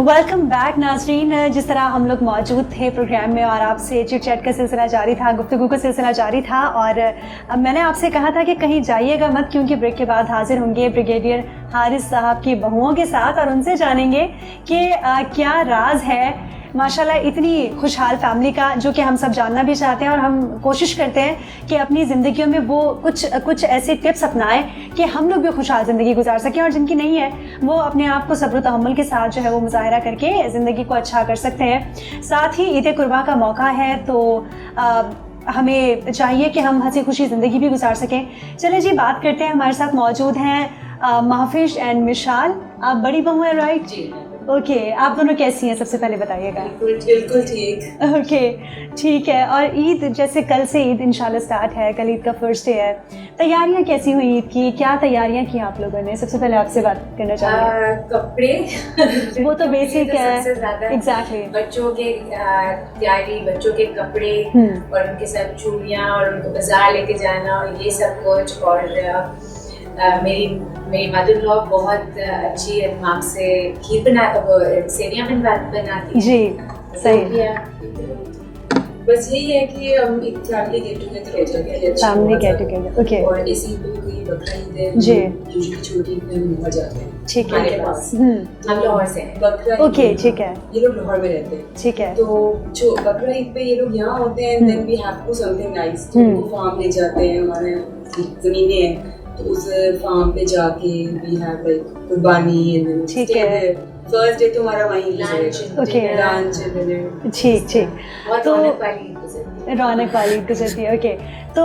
Welcome back नाज़रीन। जिस तरह हम लोग मौजूद थे प्रोग्राम में और आपसे चिट चैट का सिलसिला जारी था, गुफ्तगू का सिलसिला जारी था, और अब मैंने आपसे कहा था कि कहीं जाइएगा मत, क्योंकि ब्रेक के बाद हाजिर होंगे ब्रिगेडियर हारिस साहब की बहुओं के साथ और उनसे जानेंगे कि क्या राज है माशाल्लाह इतनी खुशहाल फैमिली का, जो कि हम सब जानना भी चाहते हैं। और हम कोशिश करते हैं कि अपनी ज़िंदगियों में वो कुछ ऐसे टिप्स अपनाएं कि हम लोग भी खुशहाल ज़िंदगी गुजार सकें, और जिनकी नहीं है वो अपने आप को सब्र तहम्मुल के साथ जो है वो मुजाहिरा करके ज़िंदगी को अच्छा कर सकते हैं। साथ ही ईद कुर्बा का मौका है, तो हमें चाहिए कि हम हंसी खुशी ज़िंदगी भी गुजार सकें। चले जी, बात करते हैं। हमारे साथ मौजूद हैं महफिश एंड मिशाल। आप बड़ी बहू हैं, राइट जी? ओके, आप दोनों कैसी हैं सबसे पहले बताइएगा। बिल्कुल ठीक। ओके, ठीक है। और ईद, जैसे कल से ईद इंशाल्लाह स्टार्ट है, कल ईद का फर्स्ट डे है, तैयारियां कैसी हुई ईद की? क्या तैयारियां की आप लोगों ने? सबसे पहले आपसे बात करना चाहूँगी। कपड़े वो तो बेसिक है, एग्जैक्टली। बच्चों के तैयारी, बच्चों के कपड़े और उनके साथ चूड़ियाँ और उनको बाजार लेके जाना और ये सब कुछ। और मेरी मदर लॉ बहुत अच्छी एहतमाम से खीर सेवियां बनाती जी, सही। बस यही है कि हम एक फैमिली गेट टुगेदर, ओके। और इसी बकरा ईद है जी, यूजुअली छोटी में घर जाते हैं, ठीक है। हमारे पास हम लाहौर से हैं, बकरा, ओके, ठीक है। ये लोग लाहौर में रहते हैं, ठीक है। तो बकरा ईद पे ये लोग यहाँ होते हैं, then we have to something nice. तो फार्म ले जाते हैं, हमारे जमीनें हैं, तो उस फार्म पे जाके वी हैव लाइक कुर्बानी, ठीक है। फर्स्ट डे तो हमारा वहीं लंच, ठीक। तो रौनक वाली गुजरती है, ओके। तो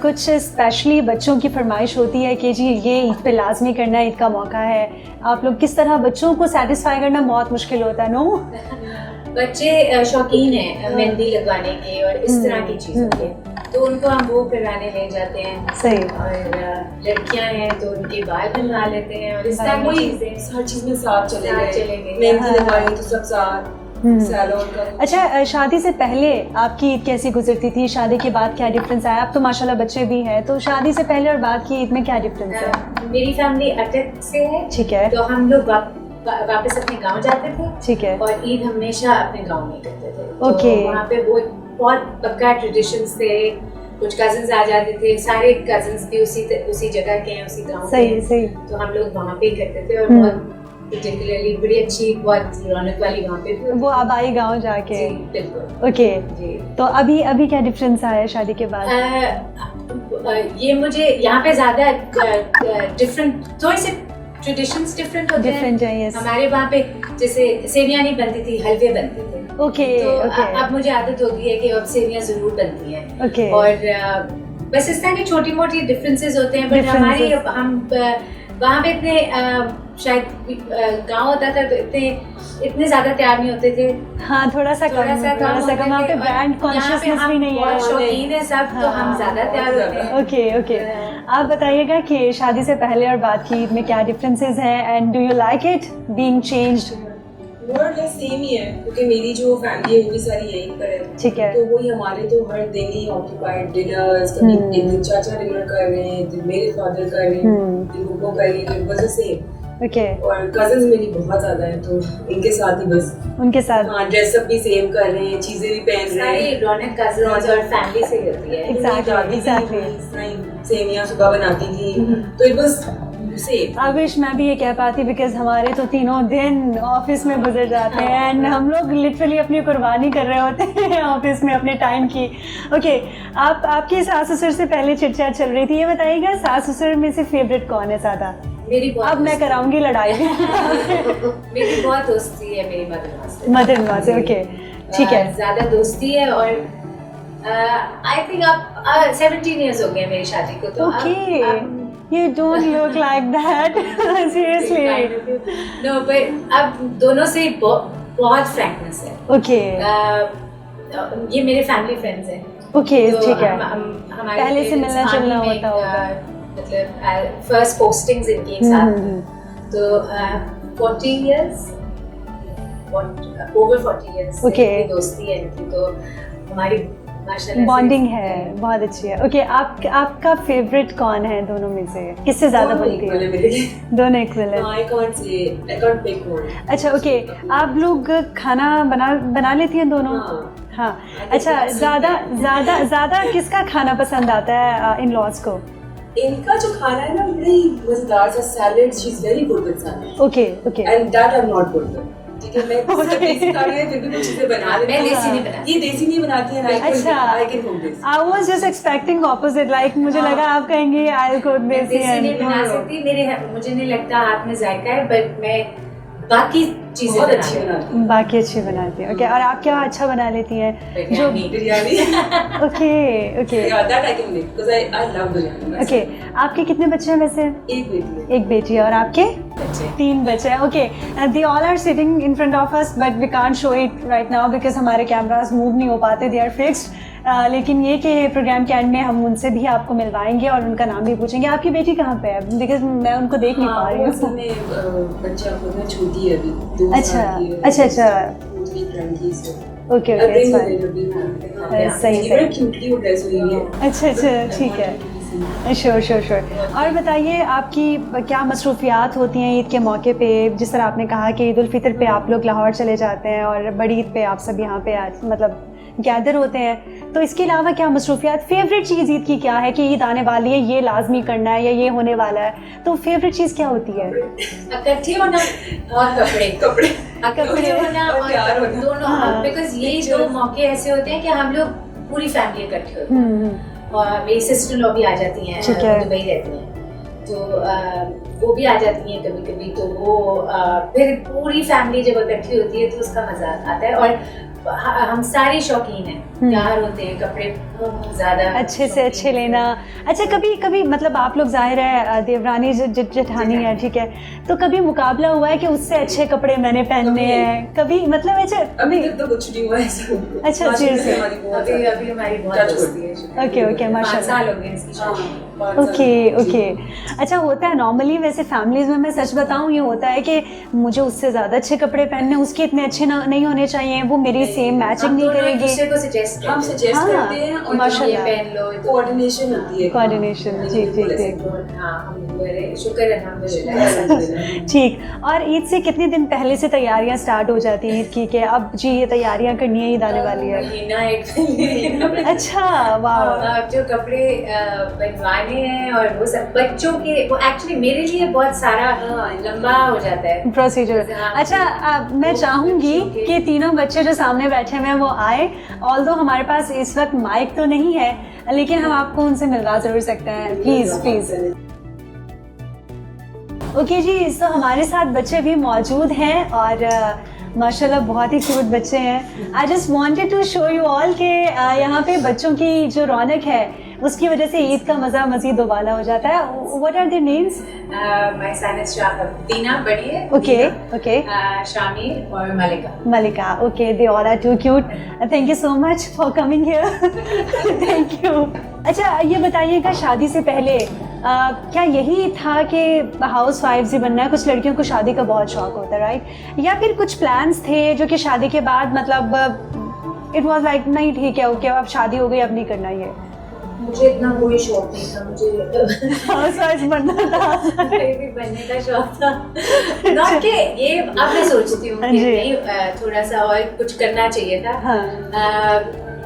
कुछ स्पेशली बच्चों की फरमाइश होती है कि जी ये ईद पे लाजमी करना, ईद का मौका है। आप लोग किस तरह बच्चों को सेटिस्फाई करना बहुत मुश्किल होता है? नो, बच्चे शौकीन हैं मेहंदी लगवाने के और इस तरह की चीज़ों के, तो उनको हम वो करवाने ले जाते हैं, सही। और लड़कियां हैं तो उनके बाल बनवा लेते हैं, और इस तरह की चीजें हर चीज में साथ चले गए। मेहंदी लगवाई तो सब साथ। अच्छा, शादी से पहले आपकी ईद कैसी गुजरती थी? शादी के बाद क्या डिफरेंस आया? अब तो माशाल्लाह बच्चे भी हैं, तो शादी से पहले और बाद की ईद में क्या डिफरेंस है? मेरी फैमिली अटक से है, ठीक है। तो हम लोग वापस अपने गांव जाते थे, ठीक है। और ईद हमेशा अपने गांव में करते थे, ओके। वहाँ पे वो बहुत पक्का ट्रेडिशंस थे। कुछ कजिन्स आ जाते थे, सारे कजिन्स भी उसी जगह के हैं, उसी गांव के, सही। तो हम लोग वहाँ पे करते थे, और बहुत पर्टिकुलरली बड़ी अच्छी, बहुत रौनक वाली वहाँ पे वो आबाई गांव जाके, बिल्कुल, ओके जी। तो अभी क्या डिफरेंस आया शादी के बाद? ये मुझे यहाँ पे ज्यादा डिफरेंट, थोड़े से ट्रेडिशंस डिफरेंट होते हैं। हमारे वहाँ पे जैसे सेवियां नहीं बनती थी, हलवे बनते थे, ओके। तो अब मुझे आदत हो गई है कि अब सेवियां जरूर बनती हैं, ओके। और बस इस तरह की छोटी मोटी डिफरेंसेस होते हैं, बट हमारे हम वहाँ पे इतने शायद गांव होता था तो इतने ज्यादा तैयार नहीं होते थे। हाँ, थोड़ा सा कम वहाँ पे ब्रांड कॉन्शियसनेस भी नहीं है, शौकीन है सब, तो हम ज्यादा तैयार होते हैं, ओके। आप बताइएगा कि शादी से पहले और बाद की ईद में क्या डिफरेंसेस हैं, and do you like it being changed? Same ही है, क्योंकि मेरी जो फैमिली है वो भी सारी यहीं पर है, ठीक है। तो वही हमारे तो हर दिन ही ऑक्यूपाइड डिनर्स, कभी एक दिन चाचा डिनर कर रहे हैं, दिन मेरे फादर कर रहे हैं, दिन वो कर रही है, बस सेम, ओके। और कजिन्स मेरी बहुत ज्यादा है, तो इनके साथ ही बस उनके साथ, हाँ, ड्रेसअप भी सेम कर रहे हैं, चीजें भी पहन रहे हैं, रौनक कजिन्स और फैमिली से होती है। एग्जैक्टली। सेवियां सुबह बनाती थी, तो इट वाज आई विश मैं भी ये कह पाती, बिकॉज हमारे तो तीनों दिन ऑफिस में गुजर जाते हैं, एंड हम लोग लिटरली अपनी कुर्बानी कर रहे होते हैं ऑफिस में अपने टाइम की, ओके। आपके सास ससुर से पहले चिट चैट चल रही थी, ये बताइएगा सास ससुर में से फेवरेट कौन है ज्यादा? अब मैं कराऊंगी लड़ाई मेरी बहुत दोस्ती है मेरी मदर-इन-लॉ से, ओके, ठीक है। ज्यादा दोस्ती है, और आई थिंक अब 17 इयर्स हो गए मेरी शादी को, तो okay. You don't look like that. Seriously. No, but अब दोनों से बहुत फ्रैंकनेस है, ओके। ये मेरे फैमिली फ्रेंड्स हैं, ओके, ठीक है। पहले से मिलना जुलना होता होगा, मतलब फर्स्ट पोस्टिंग्स इनकी एक साथ, तो 40 इयर्स, ओवर 40 इयर्स की दोस्ती है इनकी, तो हमारी माशाल्लाह बॉन्डिंग है, बहुत अच्छी है। ओके, आपका फेवरेट कौन है दोनों में से, किससे ज्यादा बनती है? दोनों इक्वल है। अच्छा ओके, आप लोग खाना बना लेती हैं दोनों? हाँ। अच्छा, ज्यादा किसका खाना पसंद आता है इन लॉज को? इनका जो खाना है ना बड़ी मजेदार सा salad, she is very good with salad. Okay and that I am not good with. ठीक है, मैं देसी खा रही हूं फिर भी कुछ चीजें बना लेती हूं। मैं देसी नहीं बनाती, ये देसी नहीं बनाती है। अच्छा, I was just expecting opposite, like मुझे लगा आप कहेंगे आई कुक देसी। देसी नहीं बना सकती, मुझे नहीं लगता हाथ में जायका है, बट मैं बाकी चीजें अच्छी बनाती हूँ। बाकी अच्छी बनाती हैं। ओके, और आप क्या अच्छा बना लेती हैं? जो biryani. Okay okay that I can make because I love biryani. Okay, आपके कितने बच्चे हैं वैसे? एक बेटी है। एक बेटी है, और आपके? 3 बच्चे हैं। Okay, they all are sitting in front of us but we can't show it right now because हमारे कैमरास मूव नहीं हो पाते, दे आर फिक्स्ड। लेकिन ये कि प्रोग्राम के एंड में हम उनसे भी आपको मिलवाएंगे और उनका नाम भी पूछेंगे। आपकी बेटी कहाँ पे है? बिकॉज मैं उनको देख नहीं पा रही हूँ। बच्चा खुद छोटी है अभी, 2 अच्छा साल की है। अच्छा अच्छा, ओके ओके, सही सही, क्यूटली वो ड्रेस हुई है। अच्छा अच्छा, ठीक है, श्योर श्योर श्योर। और बताइए, आपकी क्या मसरूफियात होती हैं ईद के मौके पे? जिस तरह आपने कहा कि ईद उल फितर पे आप लोग लाहौर चले जाते हैं और बड़ी ईद पे आप सब यहाँ पे मतलब गैदर होते हैं, तो इसके अलावा क्या मसरूफियात? फेवरेट चीज़ ईद की क्या है कि ईद आने वाली है, ये लाजमी करना है या ये होने वाला है, तो फेवरेट चीज़ क्या होती है? इकट्ठे होना और कपड़े होना और दोनों, बिकॉज ये 2 मौके ऐसे होते हैं कि हम लोग पूरी फैमिली इकट्ठे होते हैं। और मेरी सिस्टर लोग भी आ जाती हैं, दुबई रहती हैं, तो वो भी आ जाती हैं कभी कभी, तो वो फिर पूरी फैमिली जब इकट्ठी होती है तो उसका मजा आता है। और हम सारे शौकीन हैं, तैयार होते हैं, कपड़े ज्यादा अच्छे से अच्छे लेना। अच्छा, कभी मतलब आप लोग जाहिर है देवरानी जेठानी है, ठीक है, तो कभी मुकाबला हुआ है कि उससे अच्छे कपड़े मैंने पहनने हैं? कभी मतलब ऐसे? अभी तक तो कुछ नहीं हुआ ऐसा। अच्छा, सीरियसली? अभी हमारी बहुत दोस्ती है। ओके ओके, माशाल्लाह। 5 साल हो गए इसकी शादी। Okay okay. अच्छा, होता है नॉर्मली वैसे फैमिलीज में, मैं सच बताऊं, ये होता है कि मुझे उससे ज़्यादा अच्छे कपड़े पहनने, उसके इतने अच्छे नहीं होने चाहिए, वो मेरी सेम मैचिंग नहीं करेगी। हम सजेस्ट करते हैं और माशाल्लाह, पहन लो, कोऑर्डिनेशन होती है। कोऑर्डिनेशन, जी ठीक ठीक। शुक्र है अल्हम्दुलिल्लाह। ठीक। और ईद से कितने दिन पहले से तैयारियां स्टार्ट हो जाती हैं ईद की, कि अब जी ये तैयारियां करनी है, ईद आने वाली है? अच्छा, वाह। अब जो कपड़े बनवाने हैं और वो सब बच्चों के, वो एक्चुअली मेरे लिए बहुत सारा लंबा हो जाता है प्रोसीजर। अच्छा, मैं चाहूंगी कि तीनों बच्चे जो सामने बैठे हुए हैं वो आए, ऑल्दो हमारे पास इस वक्त माइक तो नहीं है, लेकिन हम आपको उनसे मिलवा जरूर सकते हैं, प्लीज प्लीज। ओके जी, तो हमारे साथ बच्चे भी मौजूद हैं और माशाल्लाह बहुत ही क्यूट बच्चे हैं। I just wanted to show you all के यहाँ पे बच्चों की जो रौनक है उसकी वजह से ईद का मज़ा मज़ीद दोबाला हो जाता है। What are their names? My son is Deena, बड़ी है। Okay okay. शामी और Malika. Malika, okay, they all are too cute. Thank you so much for coming here. Thank you. अच्छा, ये बताइएगा, शादी से पहले क्या यही था कि हाउस वाइफ्स ही बनना है? कुछ लड़कियों को शादी का बहुत शौक होता है, राइट? या फिर कुछ प्लान्स थे जो कि शादी के बाद मतलब इट वाज लाइक नहीं ठीक है, ओके, अब शादी हो गई, अब नहीं करना ये? मुझे इतना कोई शौक नहीं था, मुझे हाउस वाइफ बनना था। भी बनने का शौक था। नॉट के ये अब मैं सोचती हूँ कि नहीं, थोड़ा सा और कुछ करना चाहिए था।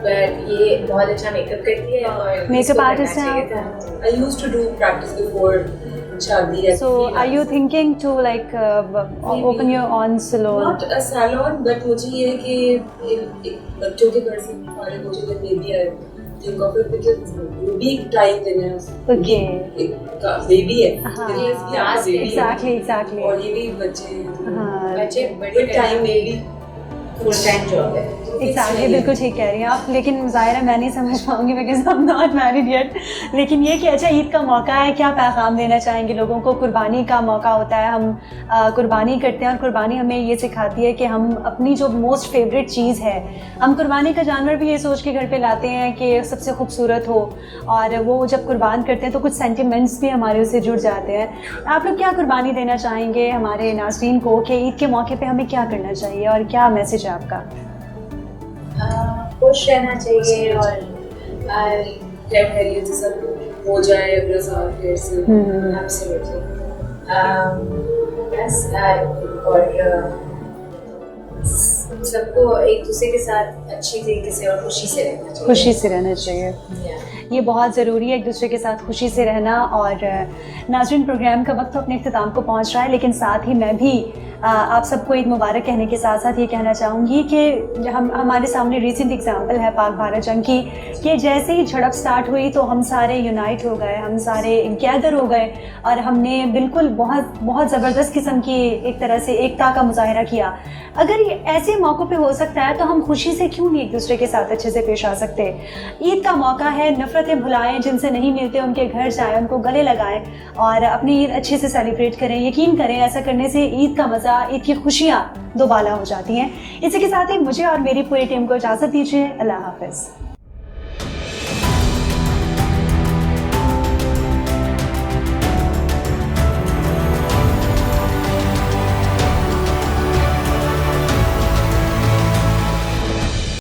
ये बहुत अच्छा मेकअप करती है और मेकअप आर्टिस्ट है। I used to do practice before शादी। So are you thinking to like open your own salon? Not a salon, but मुझे ये है कि एक बच्चों के घर से हमारे मुझे जब बेबी आए, जिनका फिर भी टाइम देना है, ओके, बेबी है, एग्जैक्टली। और ये भी बच्चे हैं, बच्चे बड़े टाइम में भी फुल टाइम जॉब है। एग्जैक्टली, बिल्कुल ठीक कह रही हैं आप, लेकिन ज़ाहिर है मैं नहीं समझ पाऊंगी because I am not married yet. लेकिन ये कि अच्छा, ईद का मौका है, क्या पैगाम देना चाहेंगे लोगों को? कुर्बानी का मौका होता है, हम कुर्बानी करते हैं और कुर्बानी हमें ये सिखाती है कि हम अपनी जो मोस्ट फेवरेट चीज़ है, हम कुर्बानी का जानवर भी ये सोच के घर पे लाते हैं कि सबसे खूबसूरत हो, और वो जब कुर्बान करते हैं तो कुछ सेंटिमेंट्स भी हमारे उससे जुड़ जाते हैं। आप लोग क्या कुर्बानी देना चाहेंगे हमारे नाज़रीन को कि ईद के मौके पर हमें क्या करना चाहिए और क्या मैसेज है आपका? खुश रहना चाहिए और खैरियत से सब हो जाए अगला साल फिर से। Absolutely. Yes, और सबको एक दूसरे के साथ अच्छी तरीके से और खुशी से रहना चाहिए। खुशी से रहना चाहिए, Yeah. ये बहुत ज़रूरी है एक दूसरे के साथ खुशी से रहना। और नाज़रीन, प्रोग्राम का वक्त तो अपने इख्तिताम को पहुंच रहा है, लेकिन साथ ही मैं भी आप सबको ईद मुबारक कहने के साथ साथ ये कहना चाहूँगी कि हमारे सामने रिसेंट एग्जांपल है पाक भारत जंग की, कि जैसे ही झड़प स्टार्ट हुई तो हम सारे यूनाइट हो गए, हम सारे गैदर हो गए और हमने बिल्कुल बहुत बहुत ज़बरदस्त किस्म की एक तरह से एकता का मुजाहरा किया। अगर ये ऐसे मौक़ों पे हो सकता है तो हम खुशी से क्यों नहीं एक दूसरे के साथ अच्छे से पेश आ सकते। ईद का मौका है, नफ़रतें भुलाएं, जिनसे नहीं मिलते उनके घर जाएं, उनको गले लगाएं और अपनी ईद अच्छे से सेलिब्रेट करें। यकीन करें, ऐसा करने से ईद का मज़ा, ईद की खुशियाँ दोबाला हो जाती हैं। इसी के साथ ही मुझे और मेरी पूरी टीम को इजाज़त दीजिए। अल्लाह हाफ़िज़।